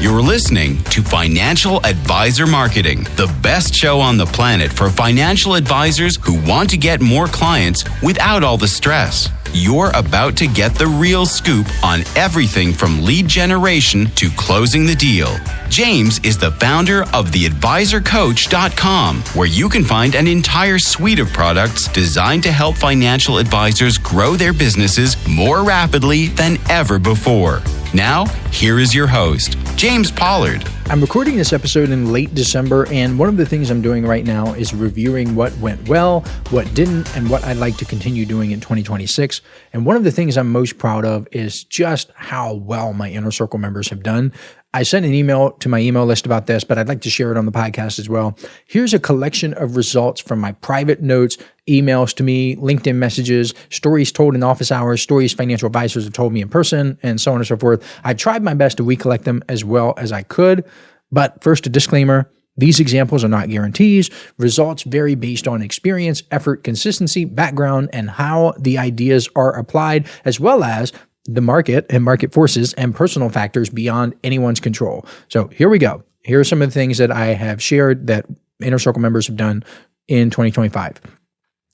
You're listening to Financial Advisor Marketing, the best show on the planet for financial advisors who want to get more clients without all the stress. You're about to get the real scoop on everything from lead generation to closing the deal. James is the founder of theadvisorcoach.com, where you can find an entire suite of products designed to help financial advisors grow their businesses more rapidly than ever before. Now, here is your host, James Pollard. I'm recording this episode in late December, and one of the things I'm doing right now is reviewing what went well, what didn't, and what I'd like to continue doing in 2026. And one of the things I'm most proud of is just how well my Inner Circle members have done. I sent an email to my email list about this, but I'd like to share it on the podcast as well. Here's a collection of results from my private notes, emails to me, LinkedIn messages, stories told in office hours, stories financial advisors have told me in person, and so on and so forth. I tried my best to recollect them as well as I could. But first, a disclaimer. These examples are not guarantees. Results vary based on experience, effort, consistency, background, and how the ideas are applied, as well as the market and market forces and personal factors beyond anyone's control. So here we go. Here are some of the things that I have shared that Inner Circle members have done in 2025.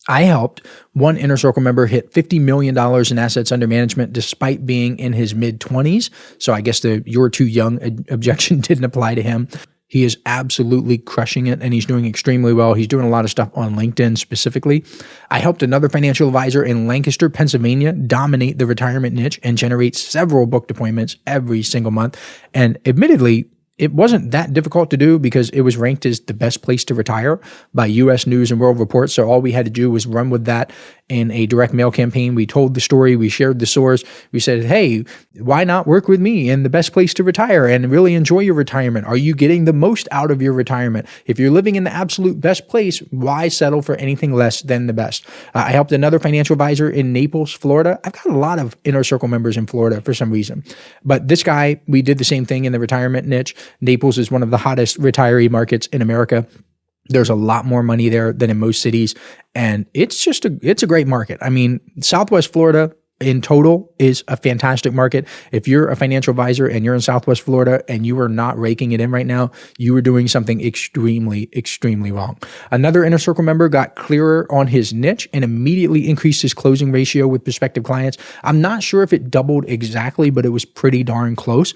I helped one Inner Circle member hit $50 million in assets under management despite being in his mid-20s. So I guess the "you're too young" objection didn't apply to him. He is absolutely crushing it, and he's doing extremely well. He's doing a lot of stuff on LinkedIn specifically. I helped another financial advisor in Lancaster, Pennsylvania, dominate the retirement niche and generate several booked appointments every single month. And admittedly, it wasn't that difficult to do because it was ranked as the best place to retire by U.S. News and World Report. So all we had to do was run with that in a direct mail campaign. We told the story. We shared the source. We said, hey, why not work with me in the best place to retire and really enjoy your retirement? Are you getting the most out of your retirement? If you're living in the absolute best place, why settle for anything less than the best? I helped another financial advisor in Naples, Florida. I've got a lot of Inner Circle members in Florida for some reason. But this guy, we did the same thing in the retirement niche. Naples is one of the hottest retiree markets in America. There's a lot more money there than in most cities. And it's a great market. I mean, Southwest Florida in total is a fantastic market. If you're a financial advisor and you're in Southwest Florida and you are not raking it in right now, you are doing something extremely, extremely wrong. Another Inner Circle member got clearer on his niche and immediately increased his closing ratio with prospective clients. I'm not sure if it doubled exactly, but it was pretty darn close.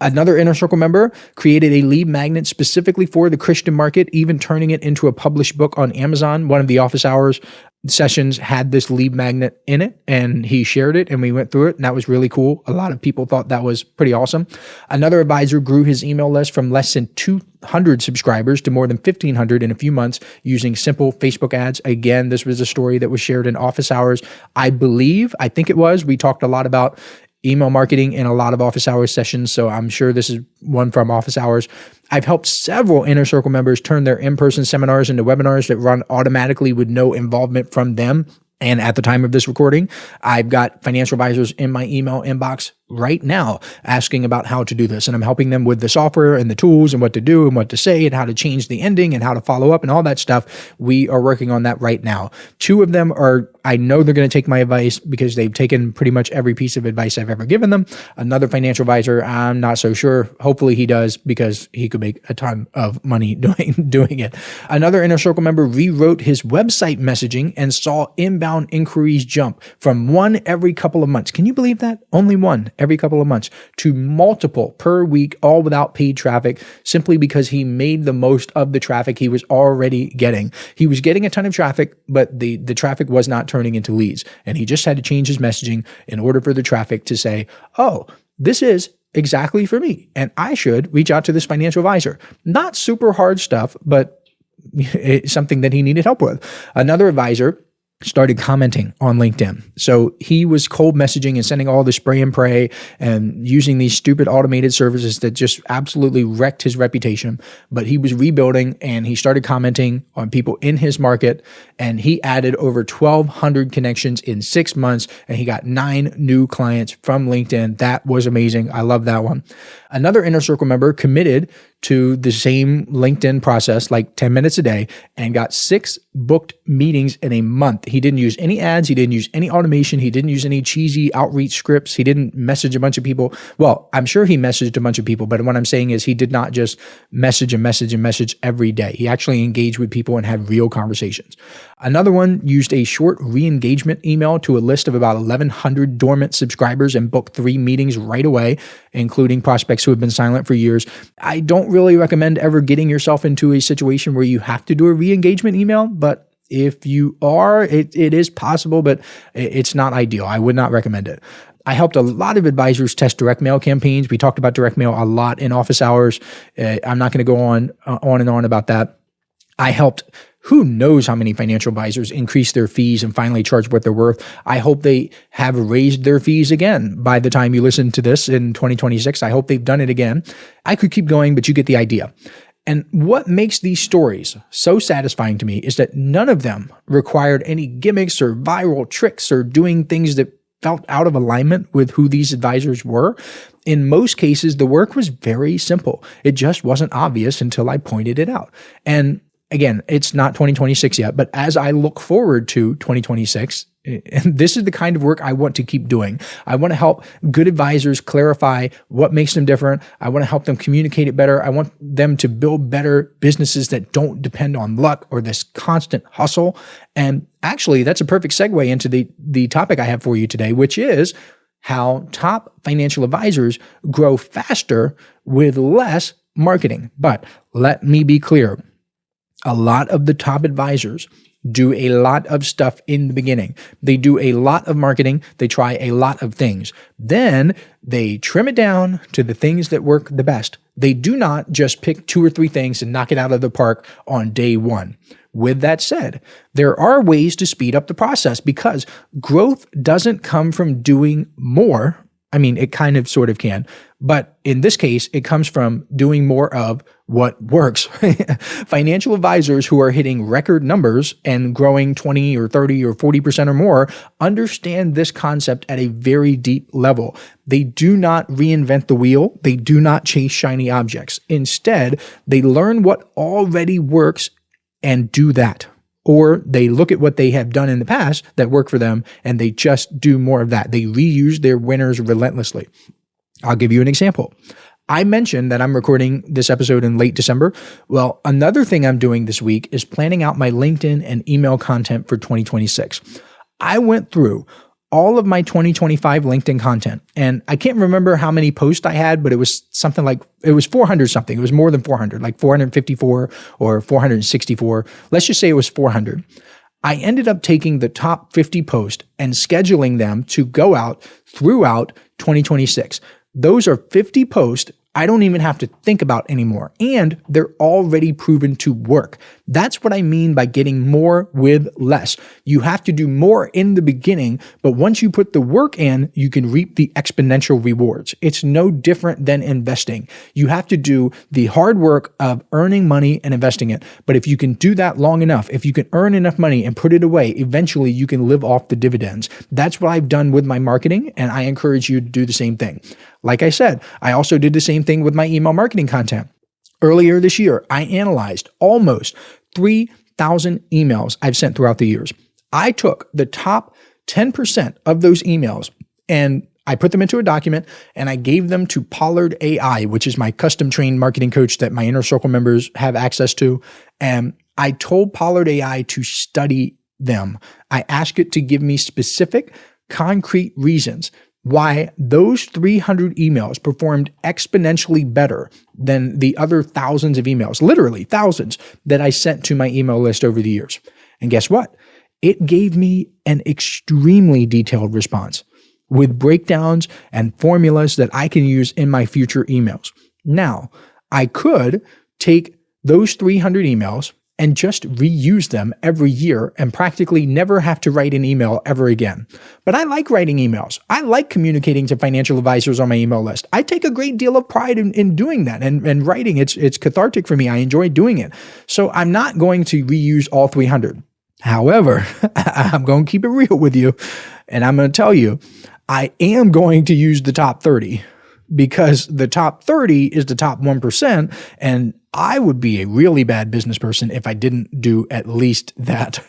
Another Inner Circle member created a lead magnet specifically for the Christian market, even turning it into a published book on Amazon. One of the office hours sessions had this lead magnet in it, and he shared it, and we went through it, and that was really cool. A lot of people thought that was pretty awesome. Another advisor grew his email list from less than 200 subscribers to more than 1,500 in a few months using simple Facebook ads. Again, this was a story that was shared in office hours. I think it was. We talked a lot about email marketing in a lot of office hours sessions, so I'm sure this is one from office hours. I've helped several Inner Circle members turn their in-person seminars into webinars that run automatically with no involvement from them. And at the time of this recording, I've got financial advisors in my email inbox right now asking about how to do this. And I'm helping them with the software and the tools and what to do and what to say and how to change the ending and how to follow up and all that stuff. We are working on that right now. Two of them I know they're going to take my advice because they've taken pretty much every piece of advice I've ever given them. Another financial advisor, I'm not so sure. Hopefully he does because he could make a ton of money doing it. Another Inner Circle member rewrote his website messaging and saw inbound inquiries jump from one every couple of months. Can you believe that? Only one every couple of months to multiple per week, all without paid traffic, simply because he made the most of the traffic he was already getting. He was getting a ton of traffic, but the traffic was not turning into leads. And he just had to change his messaging in order for the traffic to say, oh, this is exactly for me, and I should reach out to this financial advisor. Not super hard stuff, but it's something that he needed help with. Another advisor started commenting on LinkedIn. So he was cold messaging and sending all the spray and pray and using these stupid automated services that just absolutely wrecked his reputation. But he was rebuilding and he started commenting on people in his market, and he added over 1,200 connections in 6 months, and he got 9 new clients from LinkedIn. That was amazing. I love that one. Another inner circle member committed to the same LinkedIn process, like 10 minutes a day, and got 6 booked meetings in a month. He didn't use any ads. He didn't use any automation. He didn't use any cheesy outreach scripts. He didn't message a bunch of people. Well, I'm sure he messaged a bunch of people, but what I'm saying is he did not just message every day. He actually engaged with people and had real conversations. Another one used a short re-engagement email to a list of about 1,100 dormant subscribers and booked 3 meetings right away, including prospects who have been silent for years. I don't really recommend ever getting yourself into a situation where you have to do a re-engagement email, but if you are, it is possible, but it's not ideal. I would not recommend it. I helped a lot of advisors test direct mail campaigns. We talked about direct mail a lot in office hours. I'm not going to go on and on about that. I helped who knows how many financial advisors increase their fees and finally charge what they're worth. I hope they have raised their fees again by the time you listen to this in 2026. I hope they've done it again. I could keep going, but you get the idea. And what makes these stories so satisfying to me is that none of them required any gimmicks or viral tricks or doing things that felt out of alignment with who these advisors were. In most cases, the work was very simple. It just wasn't obvious until I pointed it out. And again, it's not 2026 yet, but as I look forward to 2026, and this is the kind of work I want to keep doing. I want to help good advisors clarify what makes them different. I want to help them communicate it better. I want them to build better businesses that don't depend on luck or this constant hustle. And actually, that's a perfect segue into the topic I have for you today, which is how top financial advisors grow faster with less marketing. But let me be clear. A lot of the top advisors do a lot of stuff in the beginning. They do a lot of marketing. They try a lot of things. Then they trim it down to the things that work the best. They do not just pick 2 or 3 things and knock it out of the park on day one. With that said, there are ways to speed up the process because growth doesn't come from doing more. I mean, it kind of sort of can, but in this case, it comes from doing more of what works. Financial advisors who are hitting record numbers and growing 20 or 30 or 40% or more understand this concept at a very deep level. They do not reinvent the wheel. They do not chase shiny objects. Instead, they learn what already works and do that. Or they look at what they have done in the past that worked for them and they just do more of that. They reuse their winners relentlessly. I'll give you an example. I mentioned that I'm recording this episode in late December. Well, another thing I'm doing this week is planning out my LinkedIn and email content for 2026. I went through all of my 2025 LinkedIn content. And I can't remember how many posts I had, but it was something like, it was 400 something. It was more than 400, like 454 or 464. Let's just say it was 400. I ended up taking the top 50 posts and scheduling them to go out throughout 2026. Those are 50 posts I don't even have to think about anymore. And they're already proven to work. That's what I mean by getting more with less. You have to do more in the beginning, but once you put the work in, you can reap the exponential rewards. It's no different than investing. You have to do the hard work of earning money and investing it. But if you can do that long enough, if you can earn enough money and put it away, eventually you can live off the dividends. That's what I've done with my marketing, and I encourage you to do the same thing. Like I said, I also did the same thing with my email marketing content. Earlier this year, I analyzed almost 3,000 emails I've sent throughout the years. I took the top 10% of those emails and I put them into a document and I gave them to Pollard AI, which is my custom trained marketing coach that my inner circle members have access to. And I told Pollard AI to study them. I asked it to give me specific, concrete reasons why those 300 emails performed exponentially better than the other thousands of emails, literally thousands, that I sent to my email list over the years. And guess what? It gave me an extremely detailed response with breakdowns and formulas that I can use in my future emails. Now, I could take those 300 emails and just reuse them every year and practically never have to write an email ever again. But I like writing emails. I like communicating to financial advisors on my email list. I take a great deal of pride in doing that and writing. It's cathartic for me. I enjoy doing it. So I'm not going to reuse all 300. However, I'm going to keep it real with you. And I'm going to tell you, I am going to use the top 30. because the top 30 is the top 1%. And I would be a really bad business person if I didn't do at least that.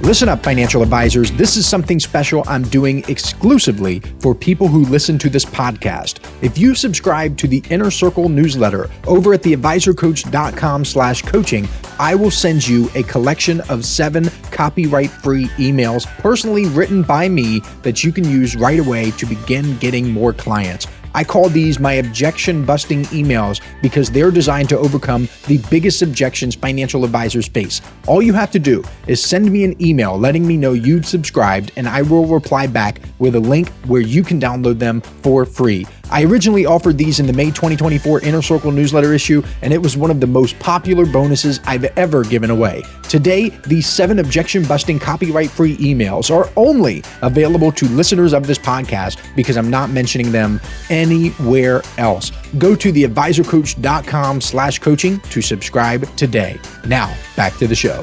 Listen up, financial advisors. This is something special I'm doing exclusively for people who listen to this podcast. If you subscribe to the Inner Circle newsletter over at theadvisorcoach.com/coaching, I will send you a collection of 7 copyright-free emails personally written by me that you can use right away to begin getting more clients. I call these my objection-busting emails because they're designed to overcome the biggest objections financial advisors face. All you have to do is send me an email letting me know you've subscribed, and I will reply back with a link where you can download them for free. I originally offered these in the May 2024 Inner Circle newsletter issue, and it was one of the most popular bonuses I've ever given away. Today, these 7 objection-busting copyright-free emails are only available to listeners of this podcast because I'm not mentioning them anywhere else. Go to theadvisorcoach.com/coaching to subscribe today. Now, back to the show.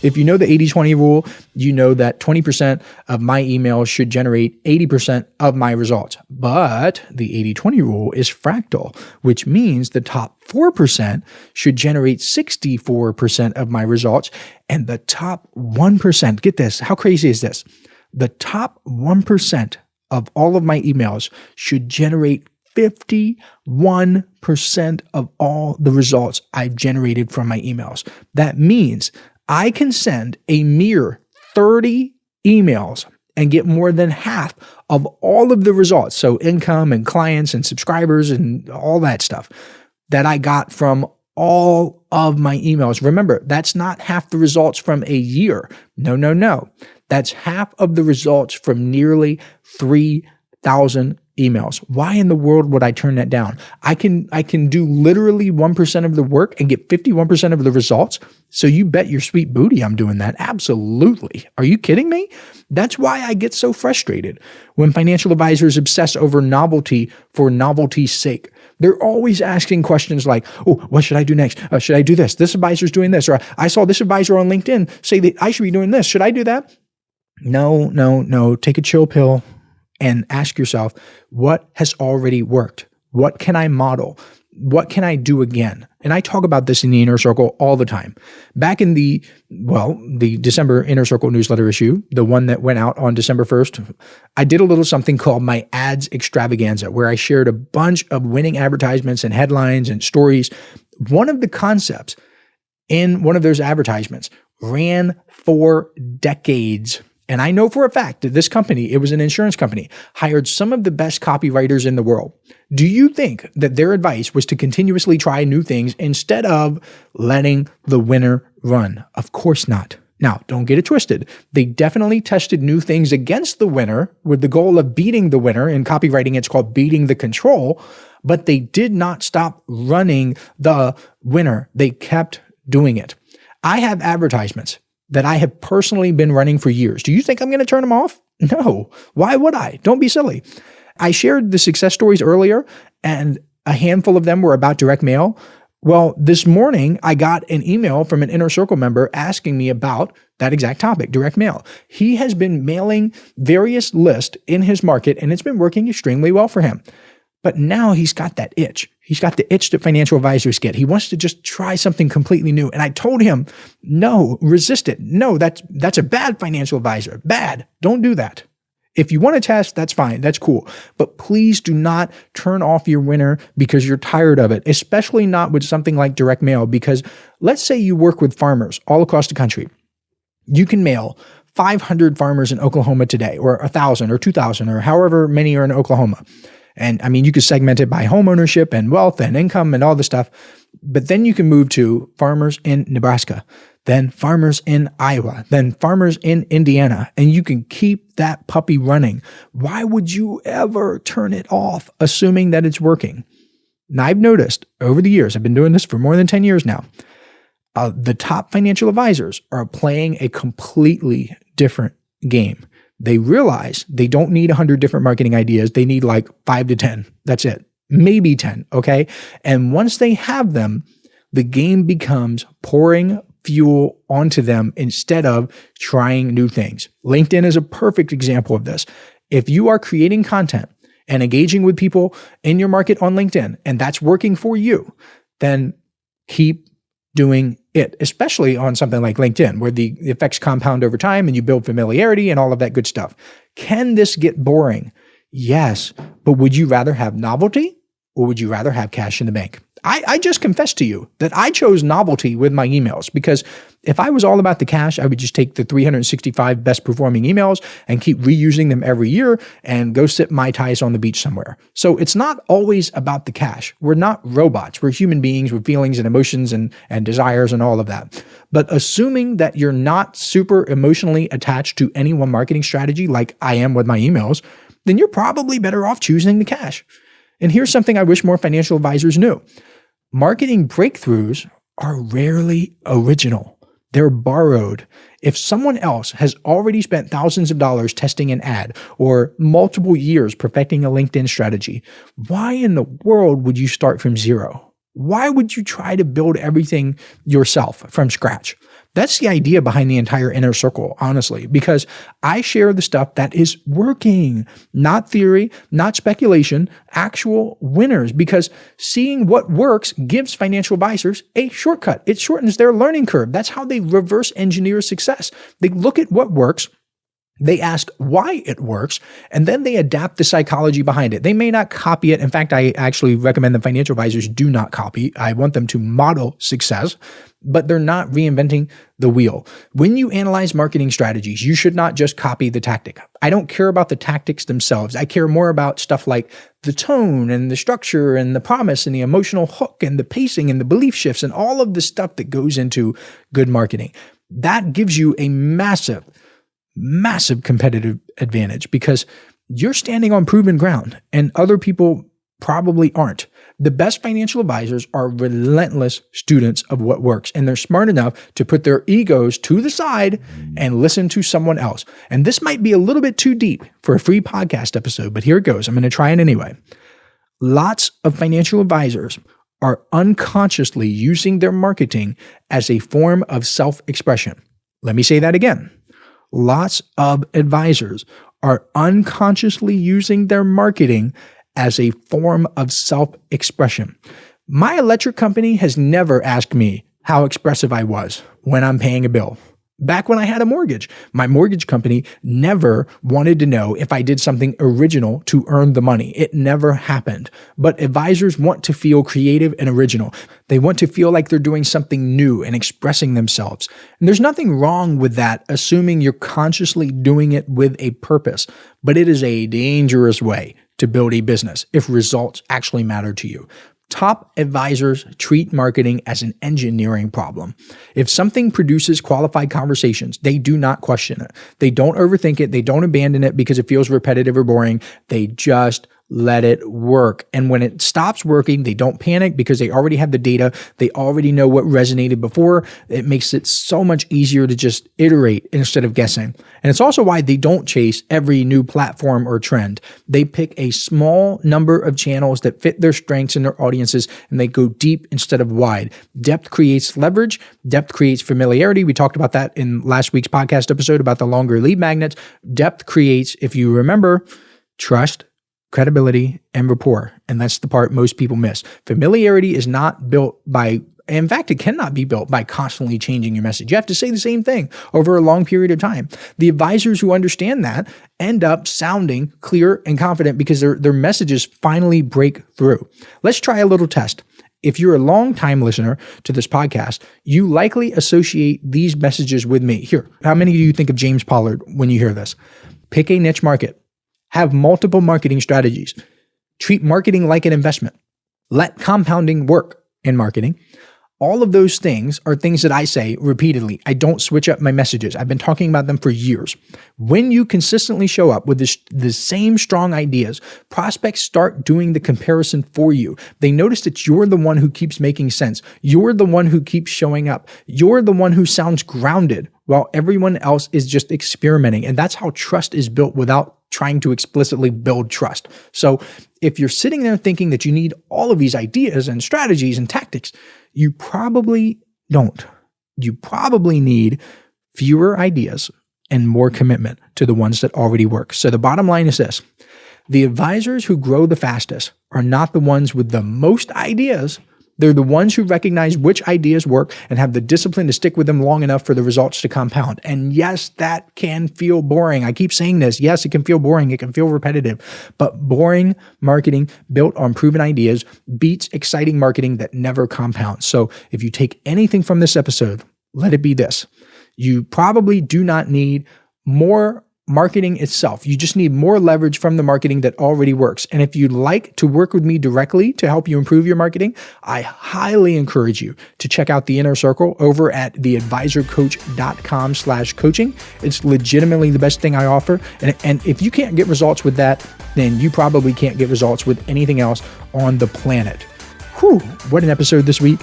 If you know the 80-20 rule, you know that 20% of my emails should generate 80% of my results. But the 80-20 rule is fractal, which means the top 4% should generate 64% of my results. And the top 1%, get this, how crazy is this? The top 1% of all of my emails should generate 51% of all the results I've generated from my emails. That means I can send a mere 30 emails and get more than half of all of the results. So income and clients and subscribers and all that stuff that I got from all of my emails. Remember, that's not half the results from a year. No. That's half of the results from nearly 3,000 emails. Why in the world would I turn that down? I can do literally 1% of the work and get 51% of the results. So you bet your sweet booty I'm doing that. Absolutely. Are you kidding me? That's why I get so frustrated when financial advisors obsess over novelty for novelty's sake. They're always asking questions like, oh, what should I do next? Should I do this? This advisor's doing this. Or I saw this advisor on LinkedIn say that I should be doing this. Should I do that? No. Take a chill pill and ask yourself, what has already worked? What can I model? What can I do again? And I talk about this in the Inner Circle all the time. Back in the December Inner Circle newsletter issue, the one that went out on December 1st, I did a little something called my ads extravaganza, where I shared a bunch of winning advertisements and headlines and stories. One of the concepts in one of those advertisements ran for decades. And I know for a fact that this company, it was an insurance company, hired some of the best copywriters in the world. Do you think that their advice was to continuously try new things instead of letting the winner run? Of course not. Now, don't get it twisted. They definitely tested new things against the winner with the goal of beating the winner. In copywriting, it's called beating the control, but they did not stop running the winner. They kept doing it. I have advertisements that I have personally been running for years. Do you think I'm going to turn them off? No. Why would I? Don't be silly. I shared the success stories earlier, and a handful of them were about direct mail. Well, this morning, I got an email from an Inner Circle member asking me about that exact topic, direct mail. He has been mailing various lists in his market, and it's been working extremely well for him. But now he's got that itch. He's got the itch that financial advisors get. He wants to just try something completely new. And I told him, no, resist it. No, that's a bad financial advisor. Bad. Don't do that. If you want to test, that's fine. That's cool. But please do not turn off your winner because you're tired of it, especially not with something like direct mail. Because let's say you work with farmers all across the country. You can mail 500 farmers in Oklahoma today, or 1,000 or 2,000 or however many are in Oklahoma. And I mean, you could segment it by home ownership and wealth and income and all the stuff. But then you can move to farmers in Nebraska, then farmers in Iowa, then farmers in Indiana, and you can keep that puppy running. Why would you ever turn it off, assuming that it's working? Now, I've noticed over the years, I've been doing this for more than 10 years now, the top financial advisors are playing a completely different game. They realize they don't need 100 different marketing ideas. They need like 5 to 10. That's it. Maybe 10. Okay. And once they have them, the game becomes pouring fuel onto them instead of trying new things. LinkedIn is a perfect example of this. If you are creating content and engaging with people in your market on LinkedIn, and that's working for you, then keep doing it, especially on something like LinkedIn, where the effects compound over time and you build familiarity and all of that good stuff. Can this get boring? Yes, but would you rather have novelty or would you rather have cash in the bank? I just confessed to you that I chose novelty with my emails, because if I was all about the cash, I would just take the 365 best performing emails and keep reusing them every year and go sip Mai Tais on the beach somewhere. So it's not always about the cash. We're not robots. We're human beings with feelings and emotions and desires and all of that. But assuming that you're not super emotionally attached to any one marketing strategy like I am with my emails, then you're probably better off choosing the cash. And here's something I wish more financial advisors knew. Marketing breakthroughs are rarely original. They're borrowed. If someone else has already spent thousands of dollars testing an ad or multiple years perfecting a LinkedIn strategy, why in the world would you start from zero? Why would you try to build everything yourself from scratch? That's the idea behind the entire inner circle, honestly, because I share the stuff that is working, not theory, not speculation, actual winners, because seeing what works gives financial advisors a shortcut. It shortens their learning curve. That's how they reverse engineer success. They look at what works, they ask why it works, and then they adapt the psychology behind it. They may not copy it. In fact, I actually recommend that financial advisors do not copy. I want them to model success, but they're not reinventing the wheel. When you analyze marketing strategies, you should not just copy the tactic. I don't care about the tactics themselves. I care more about stuff like the tone and the structure and the promise and the emotional hook and the pacing and the belief shifts and all of the stuff that goes into good marketing. That gives you a massive competitive advantage because you're standing on proven ground and other people probably aren't. The best financial advisors are relentless students of what works, and they're smart enough to put their egos to the side and listen to someone else. And this might be a little bit too deep for a free podcast episode, but here it goes. I'm going to try it anyway. Lots of financial advisors are unconsciously using their marketing as a form of self-expression. Let me say that again. Lots of advisors are unconsciously using their marketing as a form of self-expression. My electric company has never asked me how expressive I was when I'm paying a bill. Back when I had a mortgage, my mortgage company never wanted to know if I did something original to earn the money. It never happened. But advisors want to feel creative and original. They want to feel like they're doing something new and expressing themselves. And there's nothing wrong with that, assuming you're consciously doing it with a purpose. But it is a dangerous way to build a business if results actually matter to you. Top advisors treat marketing as an engineering problem. If something produces qualified conversations, they do not question it. They don't overthink it. They don't abandon it because it feels repetitive or boring. They just let it work. And when it stops working, they don't panic because they already have the data. They already know what resonated before. It makes it so much easier to just iterate instead of guessing. And it's also why they don't chase every new platform or trend. They pick a small number of channels that fit their strengths and their audiences, and they go deep instead of wide. Depth creates leverage. Depth creates familiarity. We talked about that in last week's podcast episode about the longer lead magnets. Depth creates, if you remember, trust, credibility, and rapport. And that's the part most people miss. Familiarity is not built by, in fact, it cannot be built by constantly changing your message. You have to say the same thing over a long period of time. The advisors who understand that end up sounding clear and confident because their messages finally break through. Let's try a little test. If you're a long-time listener to this podcast, you likely associate these messages with me. Here, how many of you think of James Pollard when you hear this? Pick a niche market. Have multiple marketing strategies. Treat marketing like an investment. Let compounding work in marketing. All of those things are things that I say repeatedly. I don't switch up my messages. I've been talking about them for years. When you consistently show up with the same strong ideas, prospects start doing the comparison for you. They notice that you're the one who keeps making sense. You're the one who keeps showing up. You're the one who sounds grounded while everyone else is just experimenting. And that's how trust is built without trying to explicitly build trust. So if you're sitting there thinking that you need all of these ideas and strategies and tactics, you probably don't. You probably need fewer ideas and more commitment to the ones that already work. So the bottom line is this. The advisors who grow the fastest are not the ones with the most ideas. They're the ones who recognize which ideas work and have the discipline to stick with them long enough for the results to compound. And yes, that can feel boring. I keep saying this. Yes, it can feel boring. It can feel repetitive. But boring marketing built on proven ideas beats exciting marketing that never compounds. So if you take anything from this episode, let it be this. You probably do not need more marketing itself. You just need more leverage from the marketing that already works. And if you'd like to work with me directly to help you improve your marketing, I highly encourage you to check out the Inner Circle over at theadvisorcoach.com/coaching. It's legitimately the best thing I offer. And if you can't get results with that, then you probably can't get results with anything else on the planet. Whew, what an episode this week.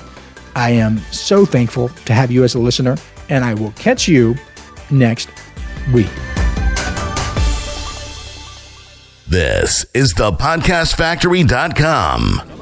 I am so thankful to have you as a listener, and I will catch you next week. This is thepodcastfactory.com.